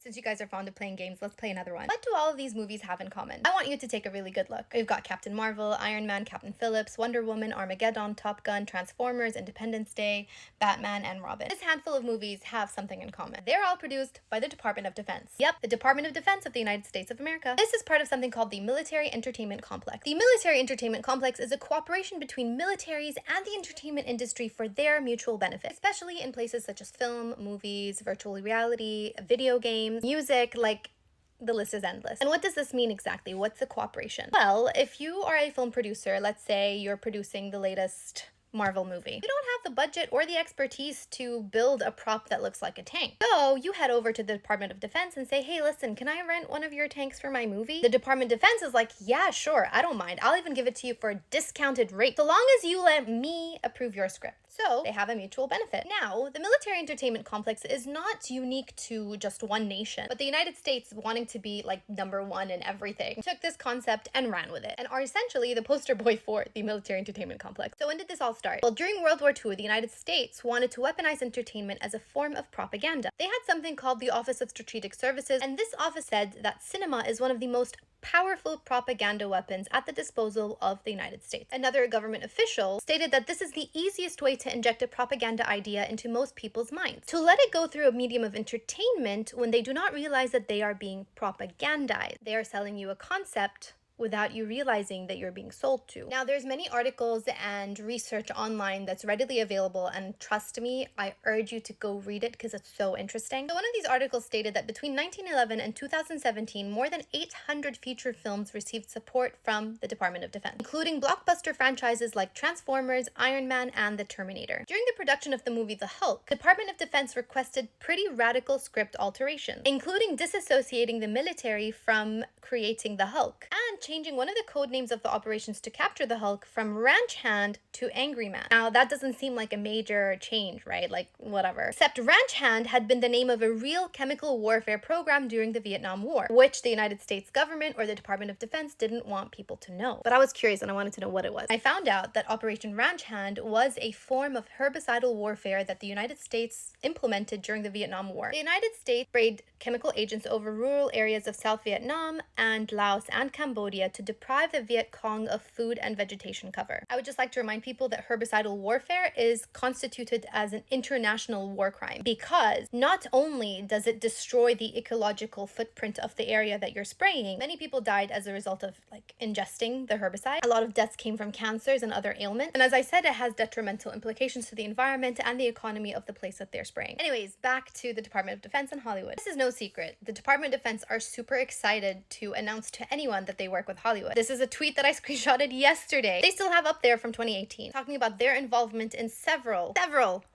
Since you guys are fond of playing games, let's play another one. What do all of these movies have in common? I want you to take a really good look. We've got Captain Marvel, Iron Man, Captain Phillips, Wonder Woman, Armageddon, Top Gun, Transformers, Independence Day, Batman, and Robin. This handful of movies have something in common. They're all produced by the Department of Defense. Yep, the Department of Defense of the United States of America. This is part of something called the Military Entertainment Complex. The Military Entertainment Complex is a cooperation between militaries and the entertainment industry for their mutual benefit, especially in places such as film, movies, virtual reality, video games, music, the list is endless. And what does this mean exactly? What's the cooperation? Well, if you are a film producer, let's say you're producing the latest Marvel movie. You don't have the budget or the expertise to build a prop that looks like a tank. So you head over to the Department of Defense and say, hey, listen, can I rent one of your tanks for my movie? The Department of Defense is like, yeah, sure, I don't mind. I'll even give it to you for a discounted rate, so long as you let me approve your script. So they have a mutual benefit. Now, the military entertainment complex is not unique to just one nation, but the United States, wanting to be like number one in everything, took this concept and ran with it and are essentially the poster boy for the military entertainment complex. So when did this all start? Well, during World War II, the United States wanted to weaponize entertainment as a form of propaganda. They had something called the Office of Strategic Services, and this office said that cinema is one of the most powerful propaganda weapons at the disposal of the United States. Another government official stated that this is the easiest way to inject a propaganda idea into most people's minds. To let it go through a medium of entertainment when they do not realize that they are being propagandized. They are selling you a concept without you realizing that you're being sold to. Now, there's many articles and research online that's readily available, and trust me, I urge you to go read it because it's so interesting. So one of these articles stated that between 1911 and 2017, more than 800 feature films received support from the Department of Defense, including blockbuster franchises like Transformers, Iron Man, and The Terminator. During the production of the movie The Hulk, the Department of Defense requested pretty radical script alterations, including disassociating the military from creating the Hulk, and changing one of the code names of the operations to capture the Hulk from Ranch Hand to Angry Man. Now, that doesn't seem like a major change, right? Like, whatever. Except Ranch Hand had been the name of a real chemical warfare program during the Vietnam War, which the United States government or the Department of Defense didn't want people to know. But I was curious and I wanted to know what it was. I found out that Operation Ranch Hand was a form of herbicidal warfare that the United States implemented during the Vietnam War. The United States sprayed chemical agents over rural areas of South Vietnam and Laos and Cambodia to deprive the Viet Cong of food and vegetation cover. I would just like to remind people that herbicidal warfare is constituted as an international war crime because not only does it destroy the ecological footprint of the area that you're spraying, many people died as a result of ingesting the herbicide. A lot of deaths came from cancers and other ailments. And as I said, it has detrimental implications to the environment and the economy of the place that they're spraying. Anyways, back to the Department of Defense and Hollywood. This is no secret. The Department of Defense are super excited to announce to anyone that they work with Hollywood. This is a tweet that I screenshotted yesterday. They still have up there from 2018, talking about their involvement in several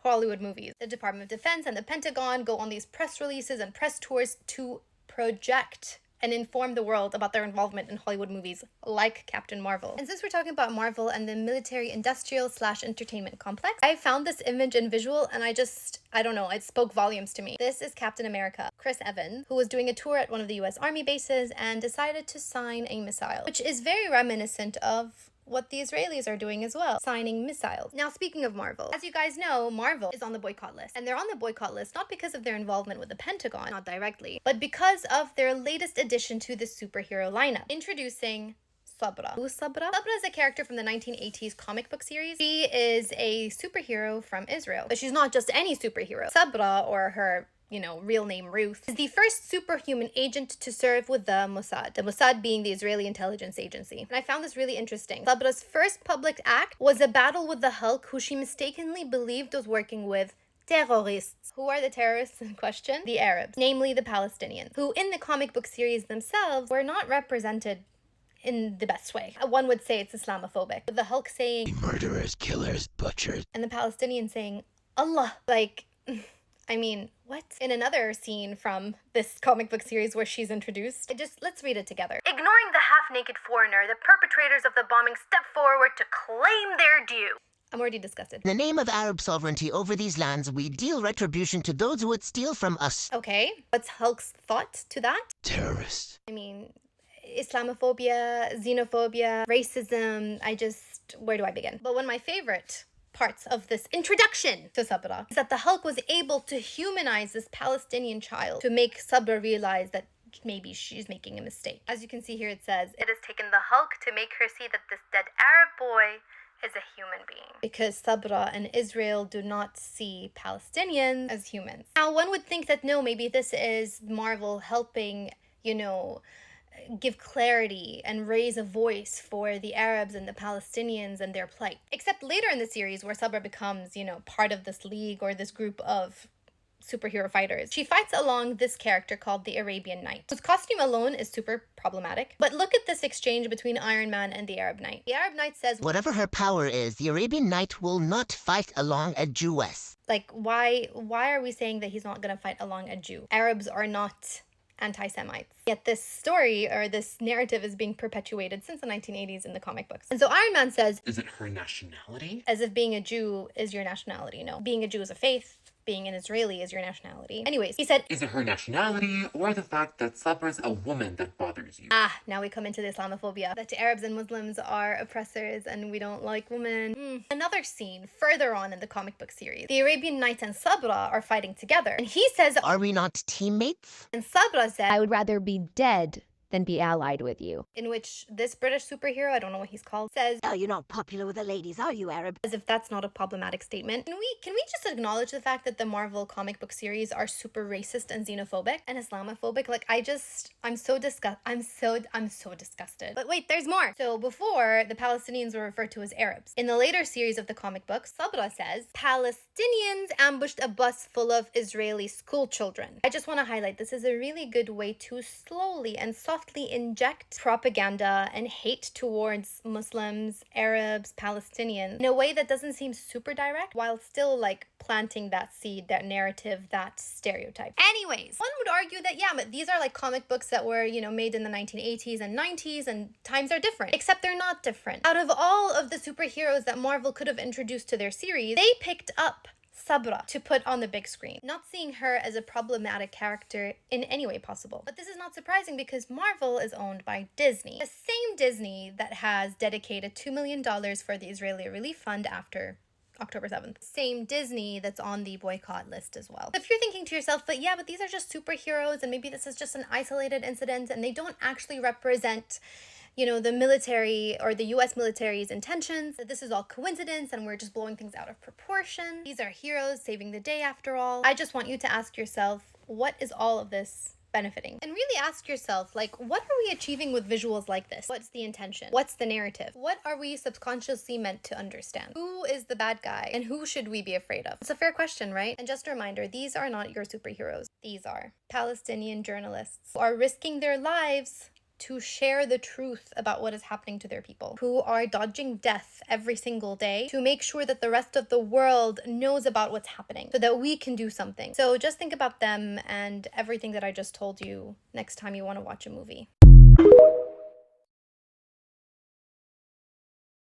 Hollywood movies. The Department of Defense and the Pentagon go on these press releases and press tours to project and inform the world about their involvement in Hollywood movies like Captain Marvel. And since we're talking about Marvel and the military industrial / entertainment complex, I found this image and visual and I don't know, it spoke volumes to me. This is Captain America, Chris Evans, who was doing a tour at one of the US Army bases and decided to sign a missile, which is very reminiscent of what the Israelis are doing as well, signing missiles. Now, speaking of Marvel, as you guys know, Marvel is on the boycott list. And they're on the boycott list not because of their involvement with the Pentagon, not directly, but because of their latest addition to the superhero lineup, introducing Sabra. Who's Sabra? Sabra is a character from the 1980s comic book series. She is a superhero from Israel, but she's not just any superhero. Sabra, or her real name Ruth, is the first superhuman agent to serve with the Mossad being the Israeli intelligence agency. And I found this really interesting. Sabra's first public act was a battle with the Hulk, who she mistakenly believed was working with terrorists. Who are the terrorists in question? The Arabs, namely the Palestinians, who in the comic book series themselves were not represented in the best way. One would say it's Islamophobic, with the Hulk saying murderers, killers, butchers, and the Palestinians saying Allah. I mean, what? In another scene from this comic book series where she's introduced, let's read it together. Ignoring the half-naked foreigner, the perpetrators of the bombing step forward to claim their due. I'm already disgusted. In the name of Arab sovereignty over these lands, we deal retribution to those who would steal from us. Okay, what's Hulk's thought to that? Terrorists. I mean, Islamophobia, xenophobia, racism, where do I begin? But one of my favorite parts of this introduction to Sabra is that the Hulk was able to humanize this Palestinian child to make Sabra realize that maybe she's making a mistake. As you can see here, it says, "It has taken the Hulk to make her see that this dead Arab boy is a human being." Because Sabra and Israel do not see Palestinians as humans. Now, one would think that no, maybe this is Marvel helping, give clarity and raise a voice for the Arabs and the Palestinians and their plight. Except later in the series where Sabra becomes, part of this league or this group of superhero fighters, she fights along this character called the Arabian Knight, whose costume alone is super problematic. But look at this exchange between Iron Man and the Arab Knight. The Arab Knight says, "Whatever her power is, the Arabian Knight will not fight along a Jewess." Like, why are we saying that he's not going to fight along a Jew? Arabs are not anti-Semites. Yet this story or this narrative is being perpetuated since the 1980s in the comic books. And so Iron Man says, "Is it her nationality?" As if being a Jew is your nationality. No, being a Jew is a faith. Being an Israeli is your nationality. Anyways, he said, "Is it her nationality or the fact that Sabra's a woman that bothers you?" Now we come into the Islamophobia, that Arabs and Muslims are oppressors and we don't like women. Another scene further on in the comic book series, the Arabian Knight and Sabra are fighting together. And he says, "Are we not teammates?" And Sabra said, "I would rather be dead than be allied with you." In which this British superhero, I don't know what he's called, says, "Oh, you're not popular with the ladies, are you, Arab?" As if that's not a problematic statement. Can we just acknowledge the fact that the Marvel comic book series are super racist and xenophobic and Islamophobic? Like, I'm so disgusted. But wait, there's more. So before, the Palestinians were referred to as Arabs. In the later series of the comic books, Sabra says, "Palestinians ambushed a bus full of Israeli school children." I just want to highlight, this is a really good way to slowly and softly inject propaganda and hate towards Muslims, Arabs, Palestinians in a way that doesn't seem super direct, while still planting that seed, that narrative, that stereotype. Anyways, one would argue that but these are comic books that were made in the 1980s and 90s, and times are different. Except they're not different. Out of all of the superheroes that Marvel could have introduced to their series, they picked up Sabra to put on the big screen, not seeing her as a problematic character in any way possible. But this is not surprising because Marvel is owned by Disney. The same Disney that has dedicated $2 million for the Israeli Relief Fund after October 7th. Same Disney that's on the boycott list as well. So if you're thinking to yourself, but these are just superheroes and maybe this is just an isolated incident and they don't actually represent the military or the US military's intentions, that this is all coincidence and we're just blowing things out of proportion. These are heroes saving the day after all. I just want you to ask yourself, what is all of this benefiting? And really ask yourself, what are we achieving with visuals like this? What's the intention? What's the narrative? What are we subconsciously meant to understand? Who is the bad guy and who should we be afraid of? It's a fair question, right? And just a reminder, these are not your superheroes. These are Palestinian journalists who are risking their lives to share the truth about what is happening to their people, who are dodging death every single day to make sure that the rest of the world knows about what's happening so that we can do something. So just think about them and everything that I just told you next time you want to watch a movie.